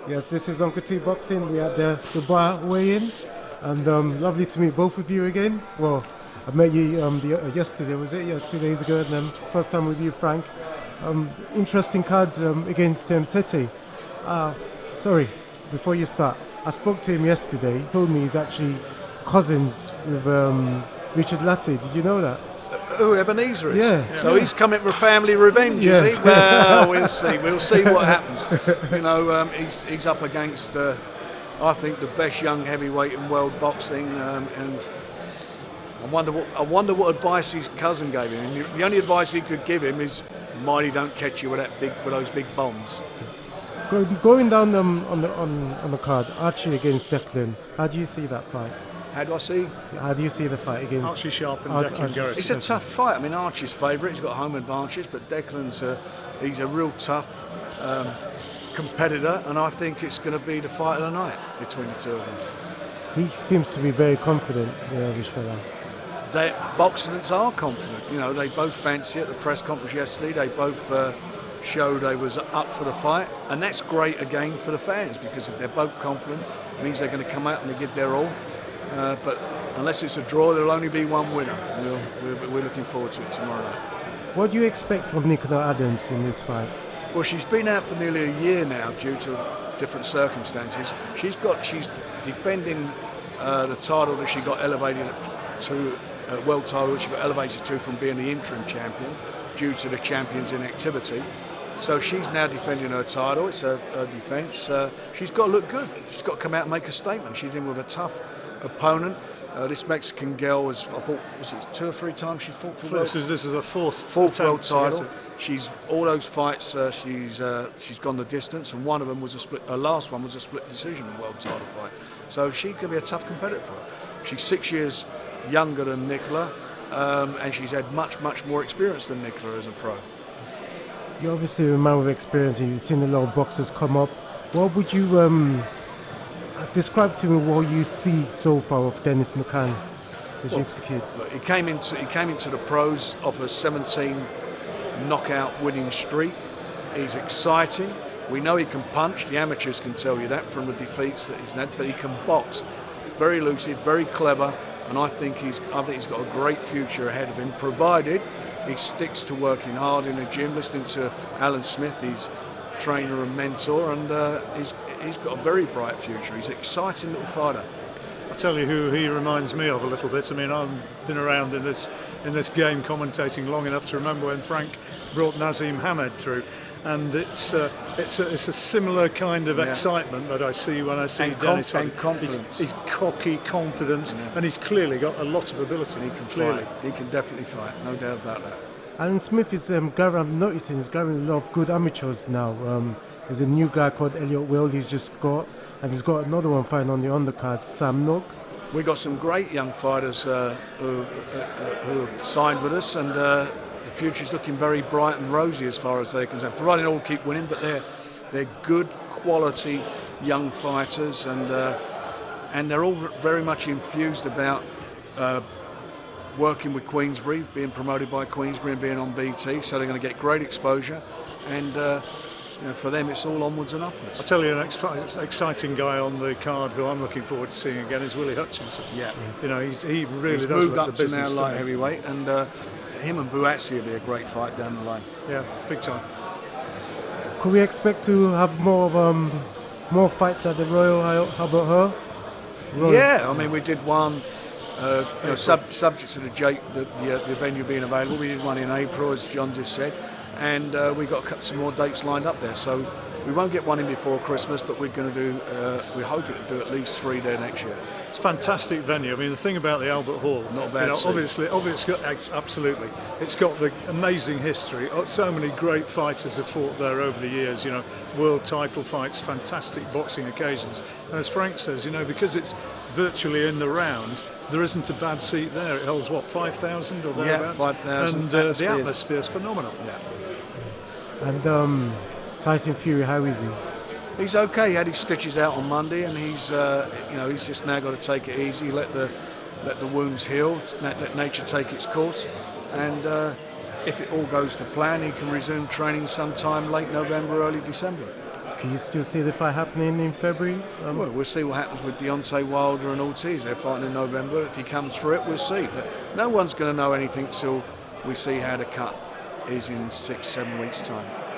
Yes, this is UncleTboxing. We're at the Dubai weigh-in, and lovely to meet both of you again. Well, I met you yesterday, was it? Yeah, 2 days ago, and then first time with you, Frank. Interesting card against Tete. Sorry, before you start, I spoke to him yesterday. He told me he's actually cousins with Richard Latte. Did you know that? Who Ebenezer is? Yeah. So he's coming for family revenge, Yes. is he? Well, we'll see. We'll see what happens. You know, he's up against, I think, the best young heavyweight in world boxing, and I wonder what advice his cousin gave him. And the only advice he could give him is, "Mind he don't catch you with those big bombs." Going down on the card, Archie against Declan. How do you see that fight? How do I see? How do you see the fight against Archie Sharp and Declan Garrett? It's a tough fight. I mean, Archie's favourite. He's got home advantage, but Declan's he's a real tough competitor, and I think it's going to be the fight of the night between the two of them. He seems to be very confident, this fella. Boxers are confident. You know, they both fancy it. At the press conference yesterday, they both showed they was up for the fight, and that's great again for the fans, because if they're both confident, it means they're going to come out and they give their all. But unless it's a draw, there'll only be one winner. We're looking forward to it tomorrow night. What do you expect from Nicola Adams in this fight? Well, she's been out for nearly a year now due to different circumstances. She's defending the title that she got elevated to, world title that she got elevated to from being the interim champion due to the champion's inactivity. So she's now defending her title. It's her defence. She's got to look good. She's got to come out and make a statement. She's in with a tough opponent. This Mexican girl was it 2 or 3 times she's fought for world? This is a fourth world title. She's all those fights. She's gone the distance, and one of them was a split. Her last one was a split decision in world title fight. So she could be a tough competitor for her. She's 6 years younger than Nicola, and she's had much more experience than Nicola as a pro. You're obviously a man with experience, and you've seen a lot of boxers come up. What would you describe to me what you see so far of Dennis McCann, the Gypsy Kid? Look, he came into the pros off a 17 knockout winning streak. He's exciting. We know he can punch. The amateurs can tell you that from the defeats that he's had. But he can box. Very lucid, very clever, and I think he's got a great future ahead of him, provided he sticks to working hard in the gym, listening to Alan Smith, his trainer and mentor, and he's got a very bright future. He's an exciting little fighter. I'll tell you who he reminds me of a little bit. I mean, I've been around in this game commentating long enough to remember when Frank brought Nazim Hamed through, and it's a similar kind of excitement that I see when I see Dennis. And confidence. He's cocky, confident, and he's clearly got a lot of ability. He can clearly. fight. He can definitely fight. No doubt about that. Alan Smith is I'm noticing he's gathering a lot of good amateurs now. There's a new guy called Elliot Will he's just got, and he's got another one fighting on the undercard, Sam Knox. We got some great young fighters who have signed with us, and the future's looking very bright and rosy as far as they're concerned. Provided all keep winning, but they're good quality young fighters, and they're all very much infused about working with Queensbury, being promoted by Queensbury and being on BT, so they're going to get great exposure, and for them it's all onwards and upwards. I'll tell you an exciting guy on the card who I'm looking forward to seeing again is Willie Hutchinson. Yeah. You know, he really he's does moved look up the to now business light heavyweight, and him and Buatsi will be a great fight down the line. Yeah, big time. Could we expect to have more fights at the Royal? How about her? Royal. Yeah, I mean, we did one subject to the venue being available. We did one in April, as John just said, and we got some more dates lined up there. So we won't get one in before Christmas, but we're going to do. We're hoping to do at least 3 there next year. It's a fantastic venue. I mean, the thing about the Albert Hall, not a bad seat. Obviously, absolutely, it's got the amazing history. So many great fighters have fought there over the years. You know, world title fights, fantastic boxing occasions. And as Frank says, you know, because it's virtually in the round, there isn't a bad seat there. It holds 5,000 or thereabouts. Yeah, 5,000. And the atmosphere is phenomenal. Yeah. And Tyson Fury, how is he? He's okay. He had his stitches out on Monday, and he's just now got to take it easy, let the wounds heal, let nature take its course, and if it all goes to plan, he can resume training sometime late November, early December. Can you still see the fight happening in February? Well, we'll see what happens with Deontay Wilder and Ortiz. They're fighting in November. If he comes through it, we'll see. But no one's going to know anything till we see how the cut is in 6-7 weeks' time.